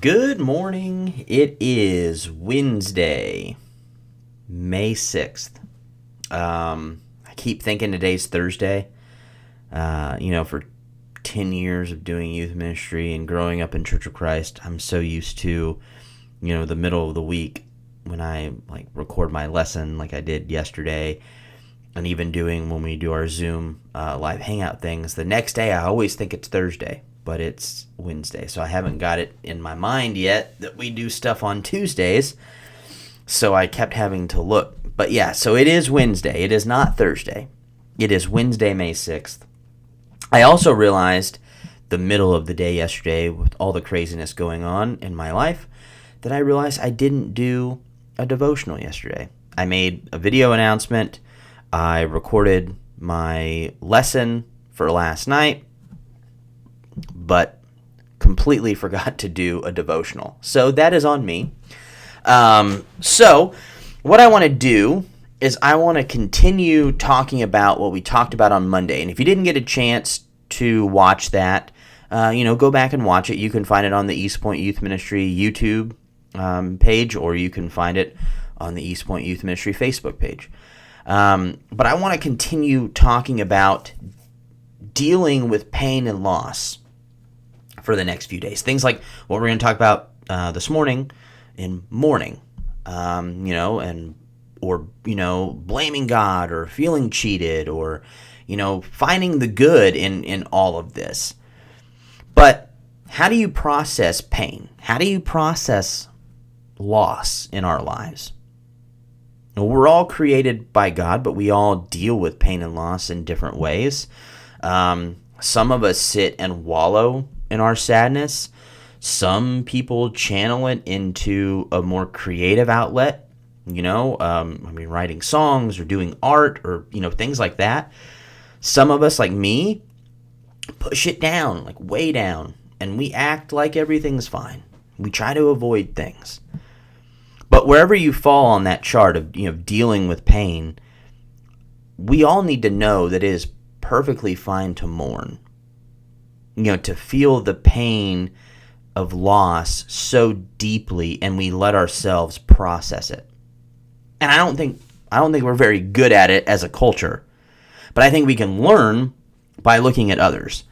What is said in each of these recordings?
Good morning. It is Wednesday, May 6th. I keep thinking today's Thursday. For 10 years of doing youth ministry and growing up in Church of Christ, I'm so used to, the middle of the week when I record my lesson like I did yesterday, and even doing when we do our Zoom live hangout things. The next day, I always think it's Thursday, but it's Wednesday. So I haven't got it in my mind yet that we do stuff on Tuesdays. So I kept having to look. But yeah, so it is Wednesday. It is not Thursday. It is Wednesday, May 6th. I also realized the middle of the day yesterday, with all the craziness going on in my life, that I realized I didn't do a devotional yesterday. I made a video announcement. I recorded my lesson for last night, but completely forgot to do a devotional. So that is on me. So what I want to do is I want to continue talking about what we talked about on Monday. And if you didn't get a chance to watch that, go back and watch it. You can find it on the East Point Youth Ministry YouTube page, or you can find it on the East Point Youth Ministry Facebook page. But I want to continue talking about dealing with pain and loss for the next few days. Things like what we're going to talk about this morning in mourning, or blaming God, or feeling cheated, or finding the good in all of this. But how do you process pain? How do you process loss in our lives? We're all created by God, but we all deal with pain and loss in different ways. Some of us sit and wallow in our sadness. Some people channel it into a more creative outlet, writing songs or doing art or, things like that. Some of us, like me, push it down, like way down, and we act like everything's fine. We try to avoid things. But wherever you fall on that chart of, dealing with pain, we all need to know that it is perfectly fine to mourn. To feel the pain of loss so deeply, and we let ourselves process it. And I don't think we're very good at it as a culture, but I think we can learn by looking at others.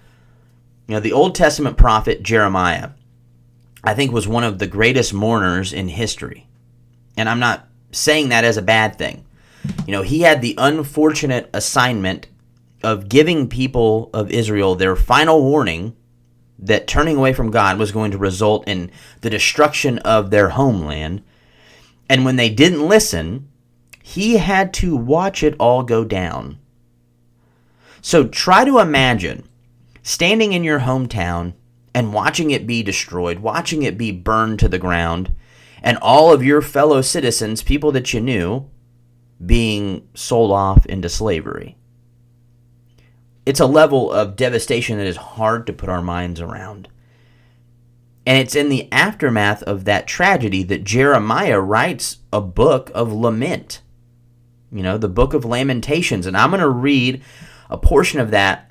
The Old Testament prophet Jeremiah, I think, was one of the greatest mourners in history. And I'm not saying that as a bad thing. He had the unfortunate assignment of giving people of Israel their final warning that turning away from God was going to result in the destruction of their homeland. And when they didn't listen, he had to watch it all go down. So try to imagine standing in your hometown and watching it be destroyed, watching it be burned to the ground, and all of your fellow citizens, people that you knew, being sold off into slavery. It's a level of devastation that is hard to put our minds around. And it's in the aftermath of that tragedy that Jeremiah writes a book of lament. The book of Lamentations. And I'm going to read a portion of that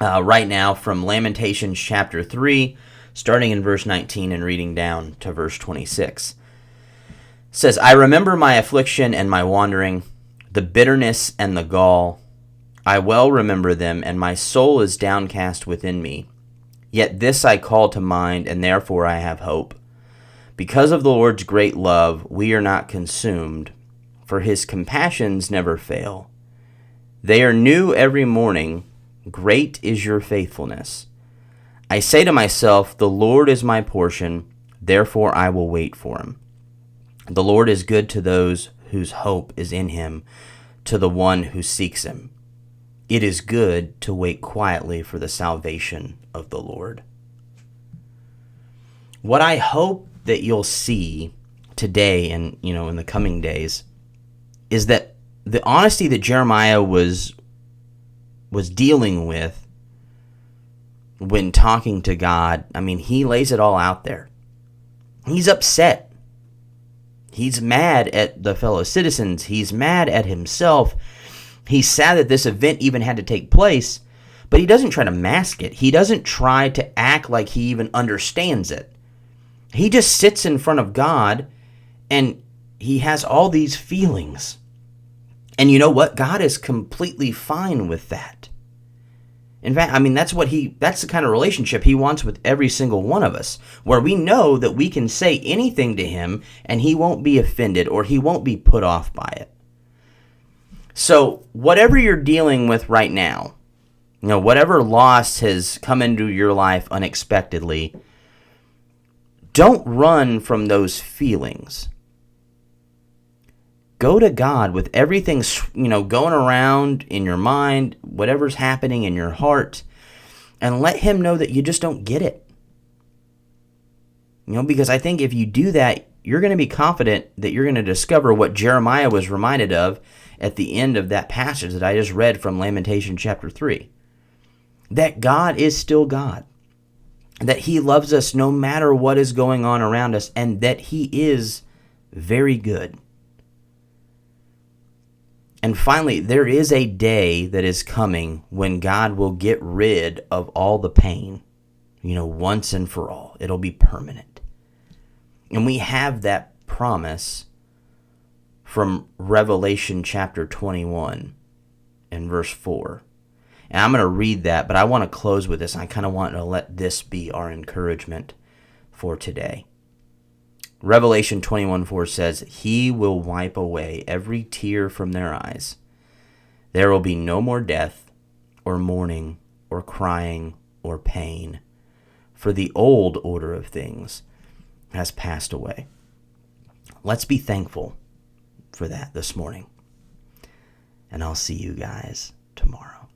right now from Lamentations chapter 3, starting in verse 19 and reading down to verse 26. It says, I remember my affliction and my wandering, the bitterness and the gall. I well remember them, and my soul is downcast within me. Yet this I call to mind, and therefore I have hope. Because of the Lord's great love, we are not consumed, for his compassions never fail. They are new every morning. Great is your faithfulness. I say to myself, the Lord is my portion, therefore I will wait for him. The Lord is good to those whose hope is in him, to the one who seeks him. It is good to wait quietly for the salvation of the Lord. What I hope that you'll see today and, in the coming days is that the honesty that Jeremiah was dealing with when talking to God, he lays it all out there. He's upset. He's mad at the fellow citizens. He's mad at himself. He's sad that this event even had to take place, but he doesn't try to mask it. He doesn't try to act like he even understands it. He just sits in front of God and he has all these feelings. And you know what? God is completely fine with that. In fact, that's the kind of relationship he wants with every single one of us, where we know that we can say anything to him and he won't be offended or he won't be put off by it. So whatever you're dealing with right now, whatever loss has come into your life unexpectedly, don't run from those feelings. Go to God with everything, going around in your mind, whatever's happening in your heart, and let him know that you just don't get it. Because I think if you do that, you're going to be confident that you're going to discover what Jeremiah was reminded of at the end of that passage that I just read from Lamentations chapter 3. That God is still God. That he loves us no matter what is going on around us, and that he is very good. And finally, there is a day that is coming when God will get rid of all the pain, once and for all. It'll be permanent. And we have that promise from Revelation chapter 21 and verse 4. And I'm going to read that, but I want to close with this. I kind of want to let this be our encouragement for today. Revelation 21:4 says, "He will wipe away every tear from their eyes. There will be no more death, or mourning, or crying, or pain, for the old order of things has passed away." Let's be thankful for that this morning. And I'll see you guys tomorrow.